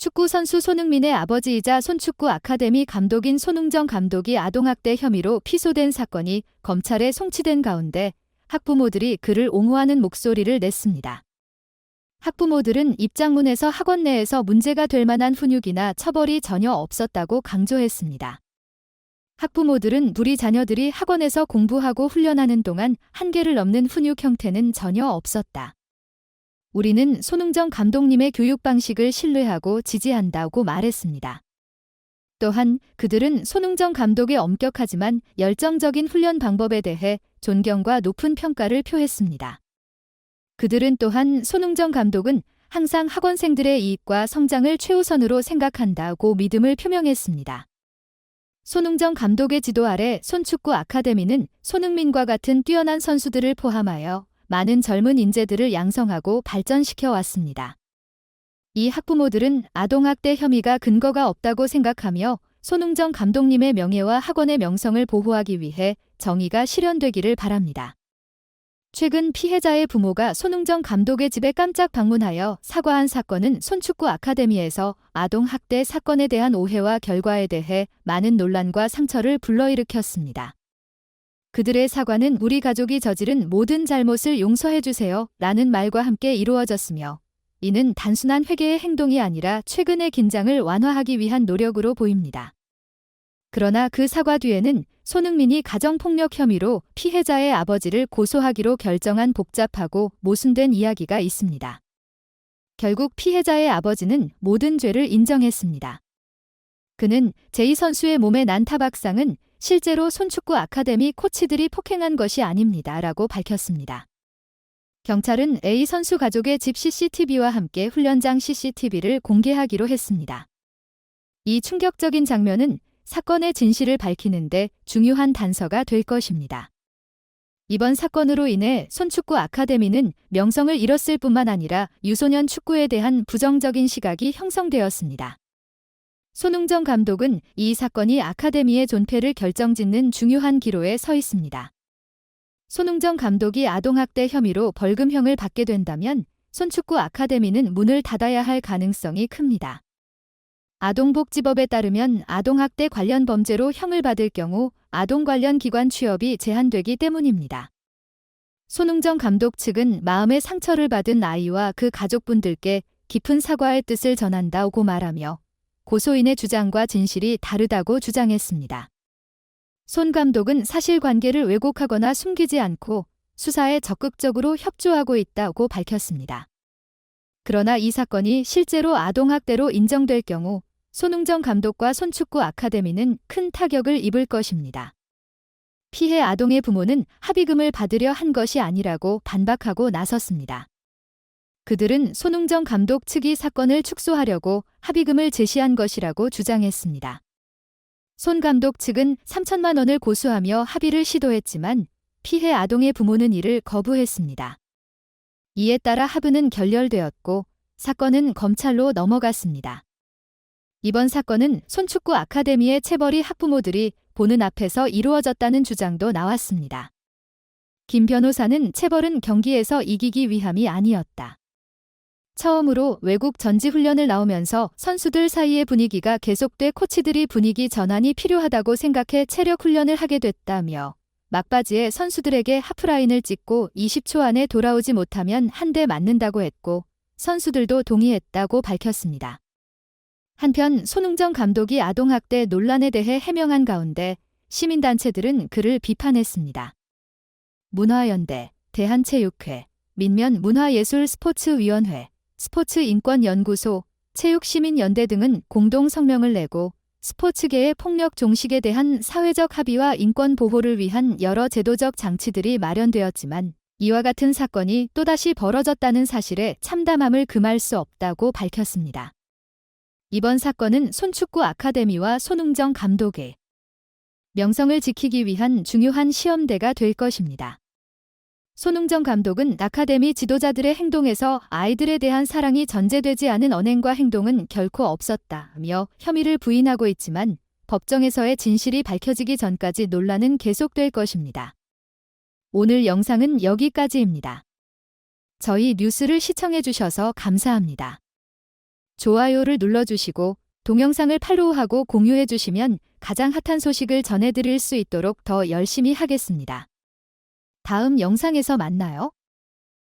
축구선수 손흥민의 아버지이자 손축구 아카데미 감독인 손흥정 감독이 아동학대 혐의로 피소된 사건이 검찰에 송치된 가운데 학부모들이 그를 옹호하는 목소리를 냈습니다. 학부모들은 입장문에서 학원 내에서 문제가 될 만한 훈육이나 처벌이 전혀 없었다고 강조했습니다. 학부모들은 우리 자녀들이 학원에서 공부하고 훈련하는 동안 한계를 넘는 훈육 형태는 전혀 없었다. 우리는 손흥정 감독님의 교육 방식을 신뢰하고 지지한다고 말했습니다. 또한 그들은 손흥정 감독의 엄격하지만 열정적인 훈련 방법에 대해 존경과 높은 평가를 표했습니다. 그들은 또한 손흥정 감독은 항상 학원생들의 이익과 성장을 최우선으로 생각한다고 믿음을 표명했습니다. 손흥정 감독의 지도 아래 손축구 아카데미는 손흥민과 같은 뛰어난 선수들을 포함하여 많은 젊은 인재들을 양성하고 발전시켜 왔습니다. 이 학부모들은 아동학대 혐의가 근거가 없다고 생각하며 손흥정 감독님의 명예와 학원의 명성을 보호하기 위해 정의가 실현되기를 바랍니다. 최근 피해자의 부모가 손흥정 감독의 집에 깜짝 방문하여 사과한 사건은 손축구 아카데미에서 아동학대 사건에 대한 오해와 결과에 대해 많은 논란과 상처를 불러일으켰습니다. 그들의 사과는 우리 가족이 저지른 모든 잘못을 용서해주세요 라는 말과 함께 이루어졌으며 이는 단순한 회개의 행동이 아니라 최근의 긴장을 완화하기 위한 노력으로 보입니다. 그러나 그 사과 뒤에는 손흥민이 가정폭력 혐의로 피해자의 아버지를 고소하기로 결정한 복잡하고 모순된 이야기가 있습니다. 결국 피해자의 아버지는 모든 죄를 인정했습니다. 그는 제이 선수의 몸에 난 타박상은 실제로 손축구 아카데미 코치들이 폭행한 것이 아닙니다 라고 밝혔습니다. 경찰은 A 선수 가족의 집 CCTV와 함께 훈련장 CCTV를 공개하기로 했습니다. 이 충격적인 장면은 사건의 진실을 밝히는데 중요한 단서가 될 것입니다. 이번 사건으로 인해 손축구 아카데미는 명성을 잃었을 뿐만 아니라 유소년 축구에 대한 부정적인 시각이 형성되었습니다. 손흥정 감독은 이 사건이 아카데미의 존폐를 결정짓는 중요한 기로에 서 있습니다. 손흥정 감독이 아동학대 혐의로 벌금형을 받게 된다면 손축구 아카데미는 문을 닫아야 할 가능성이 큽니다. 아동복지법에 따르면 아동학대 관련 범죄로 형을 받을 경우 아동 관련 기관 취업이 제한되기 때문입니다. 손흥정 감독 측은 마음의 상처를 받은 아이와 그 가족분들께 깊은 사과의 뜻을 전한다고 말하며 고소인의 주장과 진실이 다르다고 주장했습니다. 손 감독은 사실관계를 왜곡하거나 숨기지 않고 수사에 적극적으로 협조하고 있다고 밝혔습니다. 그러나 이 사건이 실제로 아동학대로 인정될 경우 손흥정 감독과 손축구 아카데미는 큰 타격을 입을 것입니다. 피해 아동의 부모는 합의금을 받으려 한 것이 아니라고 반박하고 나섰습니다. 그들은 손흥정 감독 측이 사건을 축소하려고 합의금을 제시한 것이라고 주장했습니다. 손 감독 측은 3천만 원을 고수하며 합의를 시도했지만 피해 아동의 부모는 이를 거부했습니다. 이에 따라 합의는 결렬되었고 사건은 검찰로 넘어갔습니다. 이번 사건은 손축구 아카데미의 체벌이 학부모들이 보는 앞에서 이루어졌다는 주장도 나왔습니다. 김 변호사는 체벌은 경기에서 이기기 위함이 아니었다. 처음으로 외국 전지훈련을 나오면서 선수들 사이의 분위기가 계속돼 코치들이 분위기 전환이 필요하다고 생각해 체력 훈련을 하게 됐다며 막바지에 선수들에게 하프라인을 찍고 20초 안에 돌아오지 못하면 한 대 맞는다고 했고 선수들도 동의했다고 밝혔습니다. 한편 손흥정 감독이 아동학대 논란에 대해 해명한 가운데 시민단체들은 그를 비판했습니다. 문화연대, 대한체육회, 민면문화예술스포츠위원회, 스포츠인권연구소, 체육시민연대 등은 공동 성명을 내고 스포츠계의 폭력 종식에 대한 사회적 합의와 인권 보호를 위한 여러 제도적 장치들이 마련되었지만 이와 같은 사건이 또다시 벌어졌다는 사실에 참담함을 금할 수 없다고 밝혔습니다. 이번 사건은 손축구 아카데미와 손흥정 감독의 명성을 지키기 위한 중요한 시험대가 될 것입니다. 손흥정 감독은 아카데미 지도자들의 행동에서 아이들에 대한 사랑이 전제되지 않은 언행과 행동은 결코 없었다며 혐의를 부인하고 있지만 법정에서의 진실이 밝혀지기 전까지 논란은 계속될 것입니다. 오늘 영상은 여기까지입니다. 저희 뉴스를 시청해주셔서 감사합니다. 좋아요를 눌러주시고 동영상을 팔로우하고 공유해주시면 가장 핫한 소식을 전해드릴 수 있도록 더 열심히 하겠습니다. 다음 영상에서 만나요.